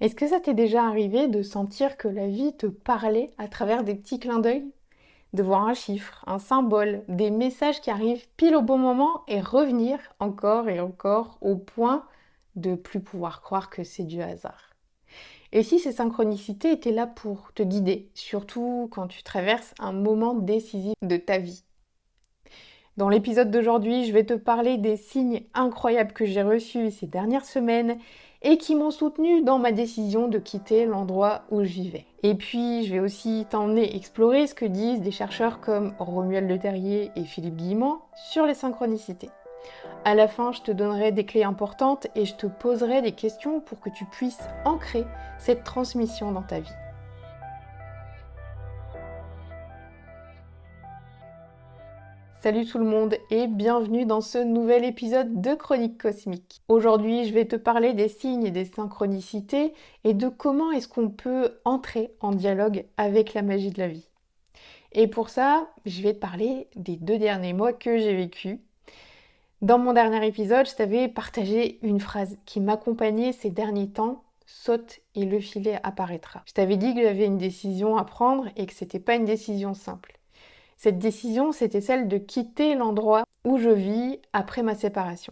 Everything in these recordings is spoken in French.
Est-ce que ça t'est déjà arrivé de sentir que la vie te parlait à travers des petits clins d'œil? De voir un chiffre, un symbole, des messages qui arrivent pile au bon moment et revenir encore et encore au point de plus pouvoir croire que c'est du hasard. Et si ces synchronicités étaient là pour te guider, surtout quand tu traverses un moment décisif de ta vie? Dans l'épisode d'aujourd'hui, je vais te parler des signes incroyables que j'ai reçus ces dernières semaines et qui m'ont soutenue dans ma décision de quitter l'endroit où je vivais. Et puis, je vais aussi t'emmener explorer ce que disent des chercheurs comme Romuald Le Terrier et Philippe Guillemont sur les synchronicités. À la fin, je te donnerai des clés importantes et je te poserai des questions pour que tu puisses ancrer cette transmission dans ta vie. Salut tout le monde et bienvenue dans ce nouvel épisode de Chronique Cosmique. Aujourd'hui, je vais te parler des signes et des synchronicités et de comment est-ce qu'on peut entrer en dialogue avec la magie de la vie. Et pour ça, je vais te parler des 2 derniers mois que j'ai vécus. Dans mon dernier épisode, je t'avais partagé une phrase qui m'accompagnait ces derniers temps: saute et le filet apparaîtra. Je t'avais dit que j'avais une décision à prendre et que c'était pas une décision simple. Cette décision, c'était celle de quitter l'endroit où je vis après ma séparation.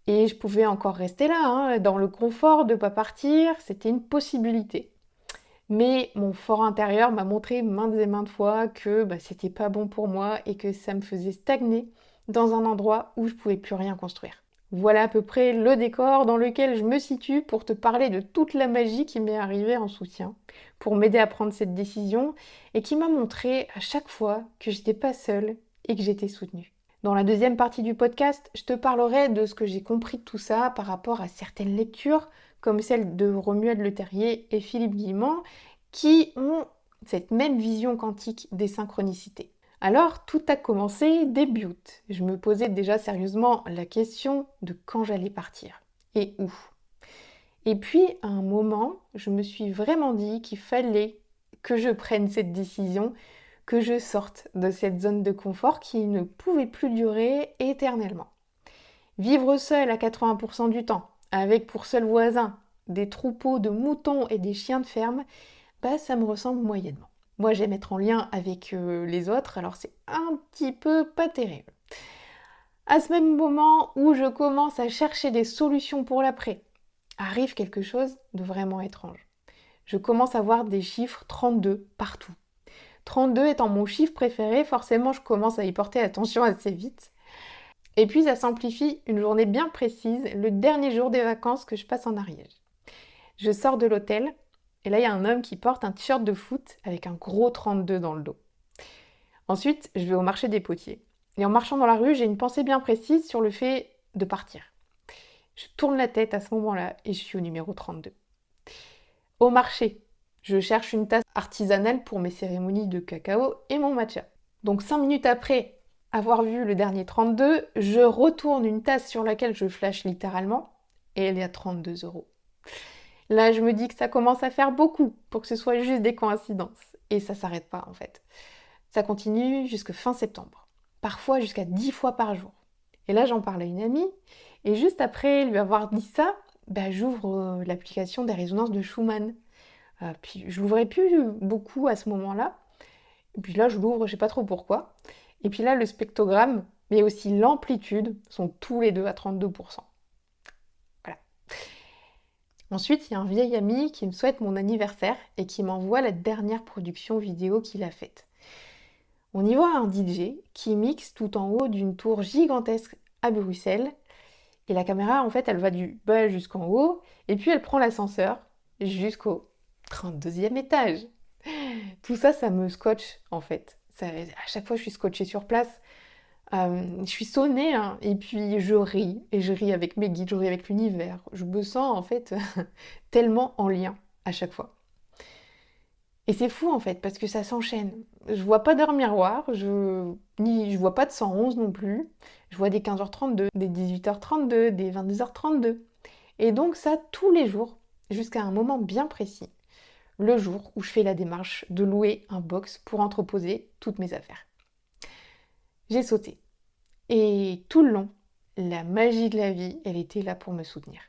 Et je pouvais encore rester là, dans le confort de ne pas partir, c'était une possibilité. Mais mon fort intérieur m'a montré maintes et maintes fois que c'était pas bon pour moi et que ça me faisait stagner dans un endroit où je pouvais plus rien construire. Voilà à peu près le décor dans lequel je me situe pour te parler de toute la magie qui m'est arrivée en soutien, pour m'aider à prendre cette décision et qui m'a montré à chaque fois que j'étais pas seule et que j'étais soutenue. Dans la deuxième partie du podcast, je te parlerai de ce que j'ai compris de tout ça par rapport à certaines lectures, comme celle de Romuald Le Terrier et Philippe Guillemont, qui ont cette même vision quantique des synchronicités. Alors, tout a commencé début août. Je me posais déjà sérieusement la question de quand j'allais partir et où. Et puis, à un moment, je me suis vraiment dit qu'il fallait que je prenne cette décision, que je sorte de cette zone de confort qui ne pouvait plus durer éternellement. Vivre seul à 80% du temps, avec pour seul voisin des troupeaux de moutons et des chiens de ferme, ça me ressemble moyennement. Moi, j'aime être en lien avec les autres, alors c'est un petit peu pas terrible. À ce même moment où je commence à chercher des solutions pour l'après, arrive quelque chose de vraiment étrange. Je commence à voir des chiffres 32 partout. 32 étant mon chiffre préféré, forcément je commence à y porter attention assez vite. Et puis ça s'amplifie une journée bien précise, le dernier jour des vacances que je passe en Ariège. Je sors de l'hôtel, et là, il y a un homme qui porte un t-shirt de foot avec un gros 32 dans le dos. Ensuite, je vais au marché des potiers. Et en marchant dans la rue, j'ai une pensée bien précise sur le fait de partir. Je tourne la tête à ce moment-là et je suis au numéro 32. Au marché, je cherche une tasse artisanale pour mes cérémonies de cacao et mon matcha. Donc 5 minutes après avoir vu le dernier 32, je retourne une tasse sur laquelle je flash littéralement et elle est à 32 €. Là, je me dis que ça commence à faire beaucoup pour que ce soit juste des coïncidences. Et ça s'arrête pas en fait. Ça continue jusqu'à fin septembre. Parfois jusqu'à 10 fois par jour. Et là, j'en parle à une amie. Et juste après lui avoir dit ça, j'ouvre l'application des résonances de Schumann. Puis je l'ouvrais plus beaucoup à ce moment-là. Et puis là, je l'ouvre, je sais pas trop pourquoi. Et puis là, le spectrogramme, mais aussi l'amplitude, sont tous les deux à 32%. Ensuite, il y a un vieil ami qui me souhaite mon anniversaire et qui m'envoie la dernière production vidéo qu'il a faite. On y voit un DJ qui mixe tout en haut d'une tour gigantesque à Bruxelles. Et la caméra, en fait, elle va du bas jusqu'en haut. Et puis, elle prend l'ascenseur jusqu'au 32e étage. Tout ça, ça me scotche, en fait. À chaque fois, je suis scotchée sur place. Je suis sonnée, et puis je ris. Et je ris avec mes guides, je ris avec l'univers. Je me sens, en fait, tellement en lien à chaque fois. Et c'est fou, en fait, parce que ça s'enchaîne. Je vois pas d'heure miroir, je vois pas de 111 non plus. Je vois des 15h32, des 18h32, des 22h32. Et donc ça, tous les jours, jusqu'à un moment bien précis. Le jour où je fais la démarche de louer un box pour entreposer toutes mes affaires. J'ai sauté. Et tout le long, la magie de la vie, elle était là pour me soutenir.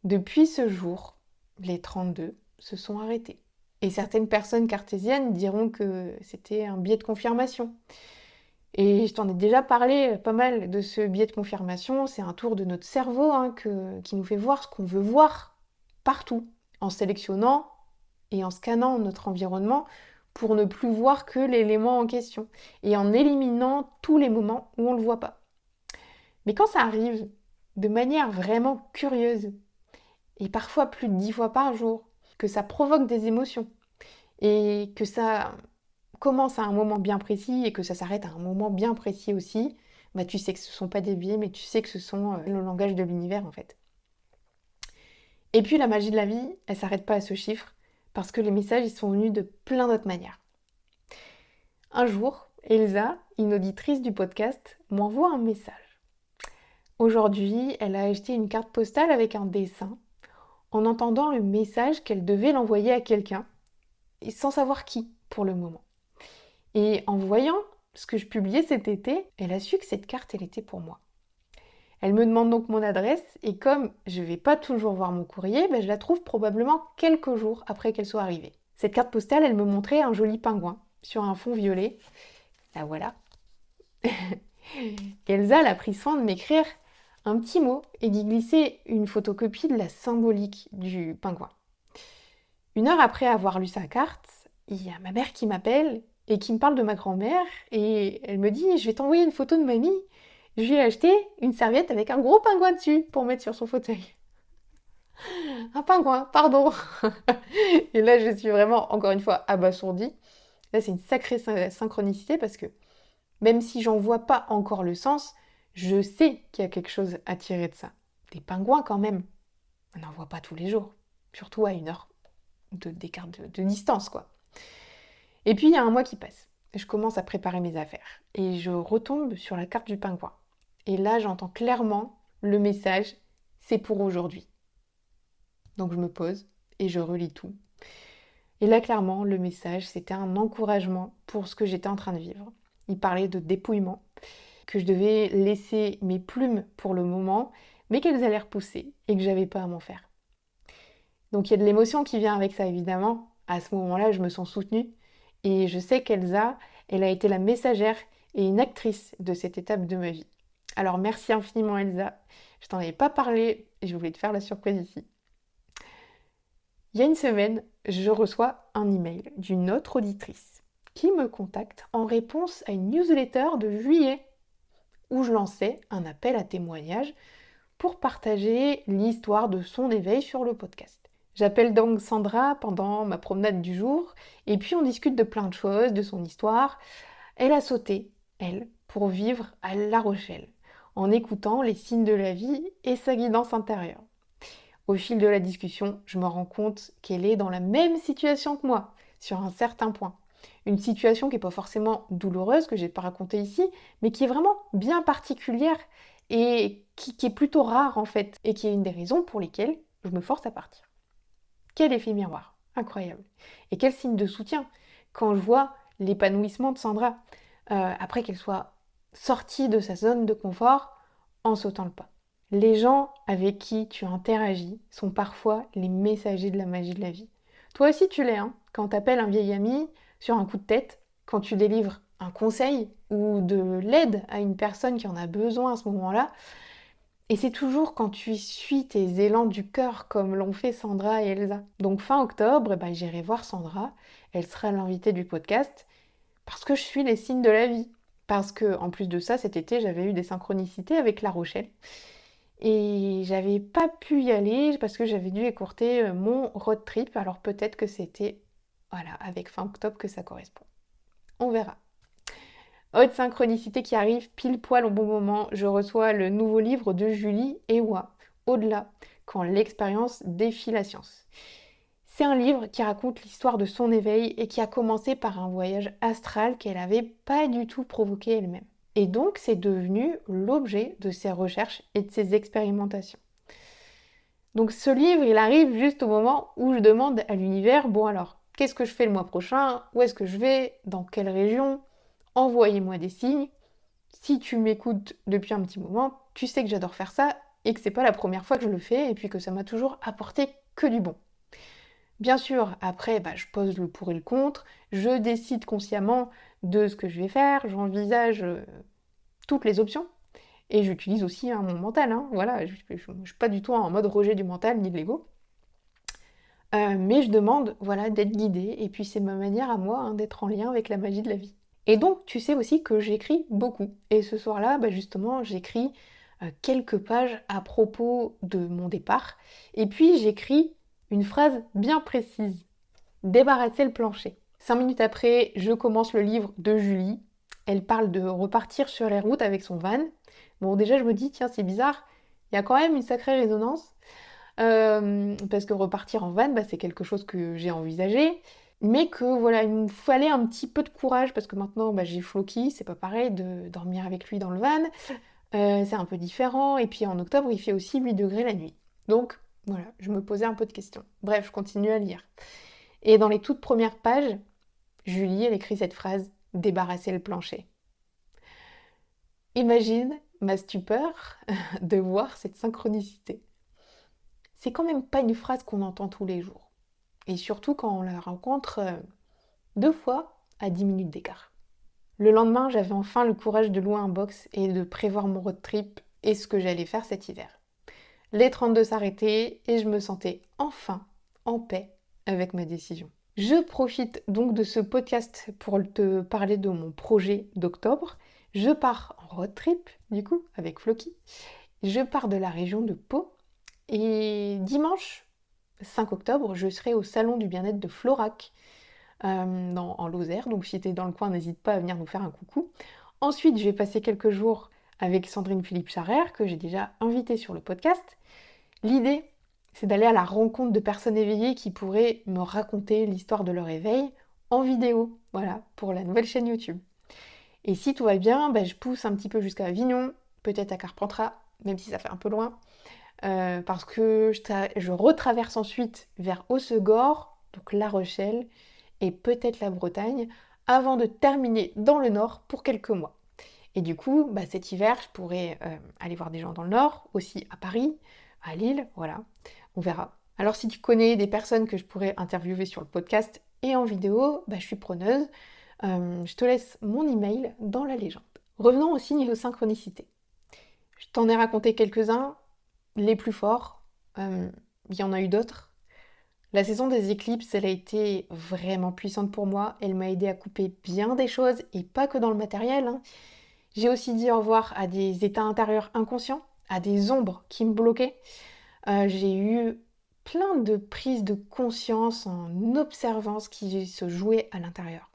Depuis ce jour, les 32 se sont arrêtés. Et certaines personnes cartésiennes diront que c'était un biais de confirmation. Et je t'en ai déjà parlé pas mal de ce biais de confirmation. C'est un tour de notre cerveau qui nous fait voir ce qu'on veut voir partout, en sélectionnant et en scannant notre environnement pour ne plus voir que l'élément en question et en éliminant tous les moments où on ne le voit pas. Mais quand ça arrive de manière vraiment curieuse, et parfois plus de 10 fois par jour, que ça provoque des émotions, et que ça commence à un moment bien précis et que ça s'arrête à un moment bien précis aussi, bah tu sais que ce ne sont pas des biais, mais tu sais que ce sont le langage de l'univers en fait. Et puis la magie de la vie, elle s'arrête pas à ce chiffre, parce que les messages, ils sont venus de plein d'autres manières. Un jour, Elsa, une auditrice du podcast, m'envoie un message. Aujourd'hui, elle a acheté une carte postale avec un dessin, en entendant le message qu'elle devait l'envoyer à quelqu'un, et sans savoir qui pour le moment. Et en voyant ce que je publiais cet été, elle a su que cette carte, elle était pour moi. Elle me demande donc mon adresse, et comme je ne vais pas toujours voir mon courrier, je la trouve probablement quelques jours après qu'elle soit arrivée. Cette carte postale, elle me montrait un joli pingouin sur un fond violet. La voilà. Elsa a pris soin de m'écrire un petit mot et d'y glisser une photocopie de la symbolique du pingouin. 1 heure après avoir lu sa carte, il y a ma mère qui m'appelle et qui me parle de ma grand-mère, et elle me dit « Je vais t'envoyer une photo de mamie. Je lui ai acheté une serviette avec un gros pingouin dessus pour mettre sur son fauteuil. » Un pingouin, pardon. Et là, je suis vraiment, encore une fois, abasourdie. Là, c'est une sacrée synchronicité parce que même si j'en vois pas encore le sens, je sais qu'il y a quelque chose à tirer de ça. Des pingouins quand même, on n'en voit pas tous les jours, surtout à 1 heure d'écart de distance, quoi. Et puis, il y a un mois qui passe. Je commence à préparer mes affaires et je retombe sur la carte du pingouin. Et là, j'entends clairement le message « c'est pour aujourd'hui ». Donc je me pose et je relis tout. Et là, clairement, le message, c'était un encouragement pour ce que j'étais en train de vivre. Il parlait de dépouillement, que je devais laisser mes plumes pour le moment, mais qu'elles allaient repousser et que j'avais pas à m'en faire. Donc il y a de l'émotion qui vient avec ça, évidemment. À ce moment-là, je me sens soutenue. Et je sais qu'Elsa, elle a été la messagère et une actrice de cette étape de ma vie. Alors merci infiniment Elsa. Je t'en avais pas parlé et je voulais te faire la surprise ici. Il y a une semaine, je reçois un email d'une autre auditrice qui me contacte en réponse à une newsletter de juillet où je lançais un appel à témoignage pour partager l'histoire de son éveil sur le podcast. J'appelle donc Sandra pendant ma promenade du jour et puis on discute de plein de choses, de son histoire. Elle a sauté, elle, pour vivre à La Rochelle, en écoutant les signes de la vie et sa guidance intérieure. Au fil de la discussion, je me rends compte qu'elle est dans la même situation que moi, sur un certain point. Une situation qui n'est pas forcément douloureuse, que je n'ai pas racontée ici, mais qui est vraiment bien particulière et qui est plutôt rare en fait, et qui est une des raisons pour lesquelles je me force à partir. Quel effet miroir, incroyable. Et quel signe de soutien quand je vois l'épanouissement de Sandra, après qu'elle soit sortie de sa zone de confort en sautant le pas. Les gens avec qui tu interagis sont parfois les messagers de la magie de la vie. Toi aussi tu l'es, hein, quand t'appelles un vieil ami sur un coup de tête, quand tu délivres un conseil ou de l'aide à une personne qui en a besoin à ce moment-là. Et c'est toujours quand tu suis tes élans du cœur comme l'ont fait Sandra et Elsa. Donc fin octobre, j'irai voir Sandra, elle sera l'invitée du podcast, parce que je suis les signes de la vie. Parce que en plus de ça, cet été, j'avais eu des synchronicités avec La Rochelle. Et j'avais pas pu y aller parce que j'avais dû écourter mon road trip. Alors peut-être que c'était avec fin octobre que ça correspond. On verra. Autre synchronicité qui arrive pile poil au bon moment, je reçois le nouveau livre de Julie Ewa, Au-delà, quand l'expérience défie la science. C'est un livre qui raconte l'histoire de son éveil et qui a commencé par un voyage astral qu'elle n'avait pas du tout provoqué elle-même. Et donc, c'est devenu l'objet de ses recherches et de ses expérimentations. Donc ce livre, il arrive juste au moment où je demande à l'univers, bon alors, qu'est-ce que je fais le mois prochain? Où est-ce que je vais? Dans quelle région? Envoyez-moi des signes. Si tu m'écoutes depuis un petit moment, tu sais que j'adore faire ça et que c'est pas la première fois que je le fais et puis que ça m'a toujours apporté que du bon. Bien sûr, après, je pose le pour et le contre, je décide consciemment de ce que je vais faire, j'envisage toutes les options, et j'utilise aussi mon mental, hein, voilà, je ne suis pas du tout en mode rejet du mental ni de l'ego. Mais je demande, voilà, d'être guidée, et puis c'est ma manière à moi, hein, d'être en lien avec la magie de la vie. Et donc, tu sais aussi que j'écris beaucoup. Et ce soir-là, justement, j'écris quelques pages à propos de mon départ. Et puis, j'écris une phrase bien précise. Débarrasser le plancher. 5 minutes après, je commence le livre de Julie. Elle parle de repartir sur les routes avec son van. Bon, déjà, je me dis, tiens, c'est bizarre. Il y a quand même une sacrée résonance. Parce que repartir en van, c'est quelque chose que j'ai envisagé, mais que voilà, il me fallait un petit peu de courage parce que maintenant j'ai Floki, c'est pas pareil de dormir avec lui dans le van, c'est un peu différent, et puis en octobre il fait aussi 8 degrés la nuit. Donc voilà, je me posais un peu de questions. Bref, je continue à lire. Et dans les toutes premières pages, Julie, elle écrit cette phrase: débarrasser le plancher. Imagine ma stupeur de voir cette synchronicité. C'est quand même pas une phrase qu'on entend tous les jours. Et surtout quand on la rencontre 2 fois à 10 minutes d'écart. Le lendemain, j'avais enfin le courage de louer un box et de prévoir mon road trip et ce que j'allais faire cet hiver. Les 32 s'arrêtaient et je me sentais enfin en paix avec ma décision. Je profite donc de ce podcast pour te parler de mon projet d'octobre. Je pars en road trip, du coup, avec Floki. Je pars de la région de Pau. Et dimanche 5 octobre, je serai au salon du bien-être de Florac, en Lozère. Donc si tu es dans le coin, n'hésite pas à venir nous faire un coucou. Ensuite, je vais passer quelques jours avec Sandrine Philippe-Charrère, que j'ai déjà invitée sur le podcast. L'idée, c'est d'aller à la rencontre de personnes éveillées qui pourraient me raconter l'histoire de leur éveil en vidéo, voilà, pour la nouvelle chaîne YouTube. Et si tout va bien, je pousse un petit peu jusqu'à Avignon, peut-être à Carpentras, même si ça fait un peu loin, parce que je retraverse ensuite vers Hossegor, donc La Rochelle, et peut-être la Bretagne, avant de terminer dans le nord pour quelques mois. Et du coup, cet hiver, je pourrais aller voir des gens dans le nord, aussi à Paris, à Lille, voilà, on verra. Alors si tu connais des personnes que je pourrais interviewer sur le podcast et en vidéo, je suis preneuse. Je te laisse mon email dans la légende. Revenons au signe de synchronicité. Je t'en ai raconté quelques-uns, les plus forts. Il y en a eu d'autres. La saison des éclipses, elle a été vraiment puissante pour moi. Elle m'a aidé à couper bien des choses, et pas que dans le matériel, hein. J'ai aussi dit au revoir à des états intérieurs inconscients, à des ombres qui me bloquaient. J'ai eu plein de prises de conscience en observant ce qui se jouait à l'intérieur.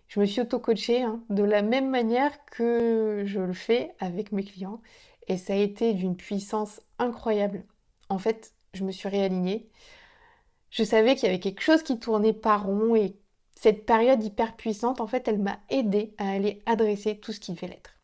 Je me suis auto-coachée, hein, de la même manière que je le fais avec mes clients, et ça a été d'une puissance incroyable. En fait, je me suis réalignée. Je savais qu'il y avait quelque chose qui tournait pas rond, et cette période hyper puissante, en fait, elle m'a aidée à aller adresser tout ce qui devait l'être.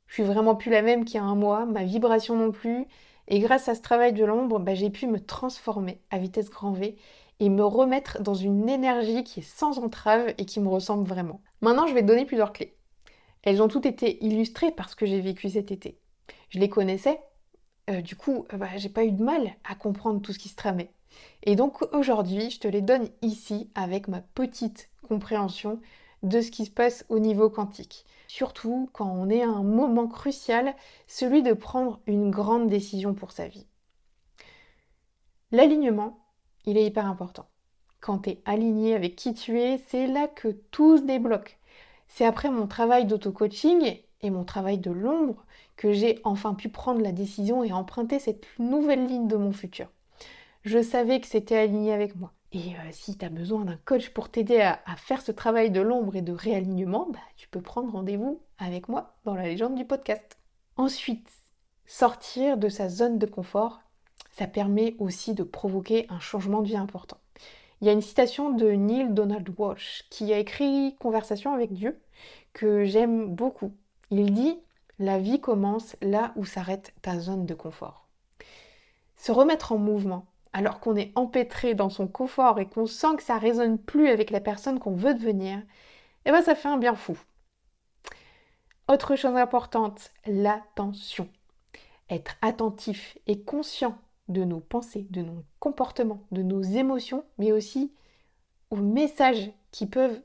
Je suis vraiment plus la même qu'il y a un mois, ma vibration non plus, et grâce à ce travail de l'ombre, j'ai pu me transformer à vitesse grand V et me remettre dans une énergie qui est sans entrave et qui me ressemble vraiment. Maintenant, je vais te donner plusieurs clés. Elles ont toutes été illustrées par ce que j'ai vécu cet été. Je les connaissais, du coup, j'ai pas eu de mal à comprendre tout ce qui se tramait. Et donc aujourd'hui, je te les donne ici avec ma petite compréhension de ce qui se passe au niveau quantique. Surtout quand on est à un moment crucial, celui de prendre une grande décision pour sa vie. L'alignement, il est hyper important. Quand tu es aligné avec qui tu es, c'est là que tout se débloque. C'est après mon travail d'auto-coaching et mon travail de l'ombre que j'ai enfin pu prendre la décision et emprunter cette nouvelle ligne de mon futur. Je savais que c'était aligné avec moi. Et si tu as besoin d'un coach pour t'aider à faire ce travail de l'ombre et de réalignement, tu peux prendre rendez-vous avec moi dans la légende du podcast. Ensuite, sortir de sa zone de confort, ça permet aussi de provoquer un changement de vie important. Il y a une citation de Neil Donald Walsh qui a écrit Conversation avec Dieu que j'aime beaucoup. Il dit: la vie commence là où s'arrête ta zone de confort. Se remettre en mouvement alors qu'on est empêtré dans son confort et qu'on sent que ça résonne plus avec la personne qu'on veut devenir, ça fait un bien fou. Autre chose importante, l'attention. Être attentif et conscient de nos pensées, de nos comportements, de nos émotions, mais aussi aux messages qui peuvent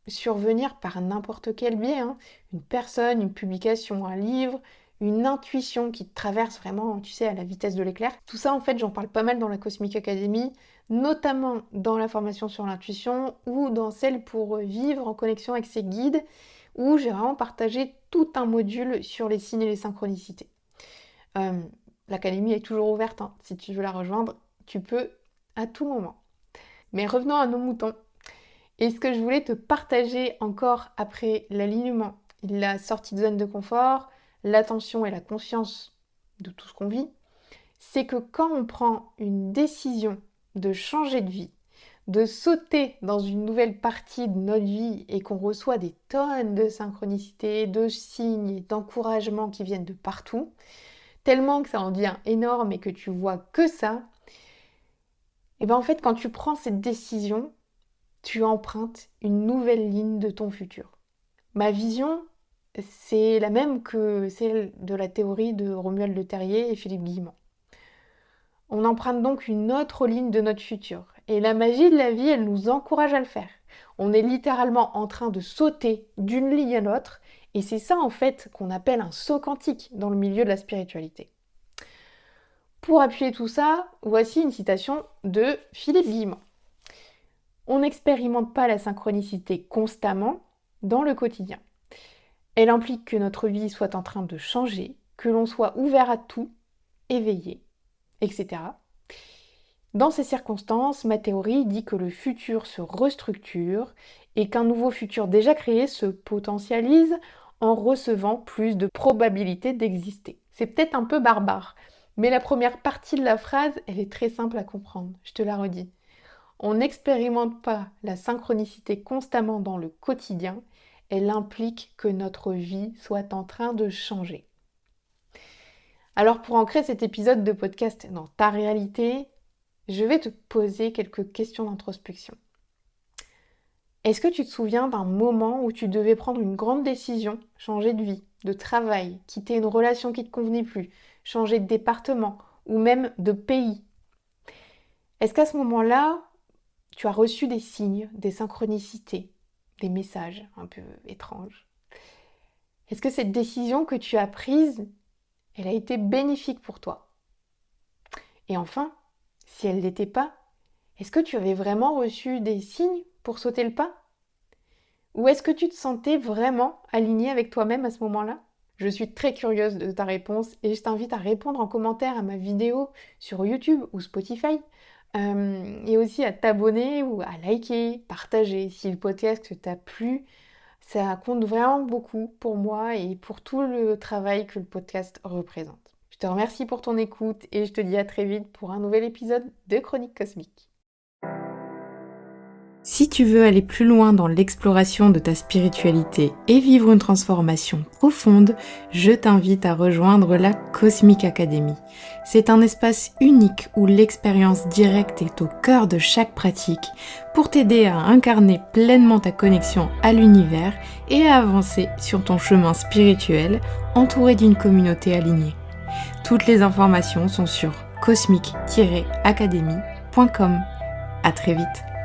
survenir par n'importe quel biais, hein. Une personne, une publication, un livre, une intuition qui te traverse vraiment, tu sais, à la vitesse de l'éclair. Tout ça, en fait, j'en parle pas mal dans la Cosmic Academy, notamment dans la formation sur l'intuition ou dans celle pour vivre en connexion avec ses guides, où j'ai vraiment partagé tout un module sur les signes et les synchronicités. L'académie est toujours ouverte, hein. Si tu veux la rejoindre, tu peux à tout moment. Mais revenons à nos moutons. Et ce que je voulais te partager encore après l'alignement, la sortie de zone de confort, l'attention et la conscience de tout ce qu'on vit, c'est que quand on prend une décision de changer de vie, de sauter dans une nouvelle partie de notre vie et qu'on reçoit des tonnes de synchronicités, de signes, d'encouragements qui viennent de partout, tellement que ça en devient énorme et que tu vois que ça, et bien en fait quand tu prends cette décision, tu empruntes une nouvelle ligne de ton futur. Ma vision, c'est la même que celle de la théorie de Romuald Le Terrier et Philippe Guillemont. On emprunte donc une autre ligne de notre futur. Et la magie de la vie, elle nous encourage à le faire. On est littéralement en train de sauter d'une ligne à l'autre, et c'est ça en fait qu'on appelle un saut quantique dans le milieu de la spiritualité. Pour appuyer tout ça, voici une citation de Philippe Guillemont. On n'expérimente pas la synchronicité constamment dans le quotidien. Elle implique que notre vie soit en train de changer, que l'on soit ouvert à tout, éveillé, etc. Dans ces circonstances, ma théorie dit que le futur se restructure et qu'un nouveau futur déjà créé se potentialise en recevant plus de probabilités d'exister. C'est peut-être un peu barbare, mais la première partie de la phrase, elle est très simple à comprendre. Je te la redis. On n'expérimente pas la synchronicité constamment dans le quotidien, elle implique que notre vie soit en train de changer. Alors pour ancrer cet épisode de podcast dans ta réalité, je vais te poser quelques questions d'introspection. Est-ce que tu te souviens d'un moment où tu devais prendre une grande décision, changer de vie, de travail, quitter une relation qui ne te convenait plus, changer de département ou même de pays? Est-ce qu'à ce moment-là, tu as reçu des signes, des synchronicités, des messages un peu étranges? Est-ce que cette décision que tu as prise, elle a été bénéfique pour toi? Et enfin, si elle ne l'était pas, est-ce que tu avais vraiment reçu des signes pour sauter le pas? Ou est-ce que tu te sentais vraiment aligné avec toi-même à ce moment-là? Je suis très curieuse de ta réponse et je t'invite à répondre en commentaire à ma vidéo sur YouTube ou Spotify. Et aussi à t'abonner ou à liker, partager si le podcast t'a plu. Ça compte vraiment beaucoup pour moi et pour tout le travail que le podcast représente. Je te remercie pour ton écoute et je te dis à très vite pour un nouvel épisode de Chronique Cosmique. Si tu veux aller plus loin dans l'exploration de ta spiritualité et vivre une transformation profonde, je t'invite à rejoindre la Cosmic Academy. C'est un espace unique où l'expérience directe est au cœur de chaque pratique pour t'aider à incarner pleinement ta connexion à l'univers et à avancer sur ton chemin spirituel entouré d'une communauté alignée. Toutes les informations sont sur cosmic-academy.com. À très vite.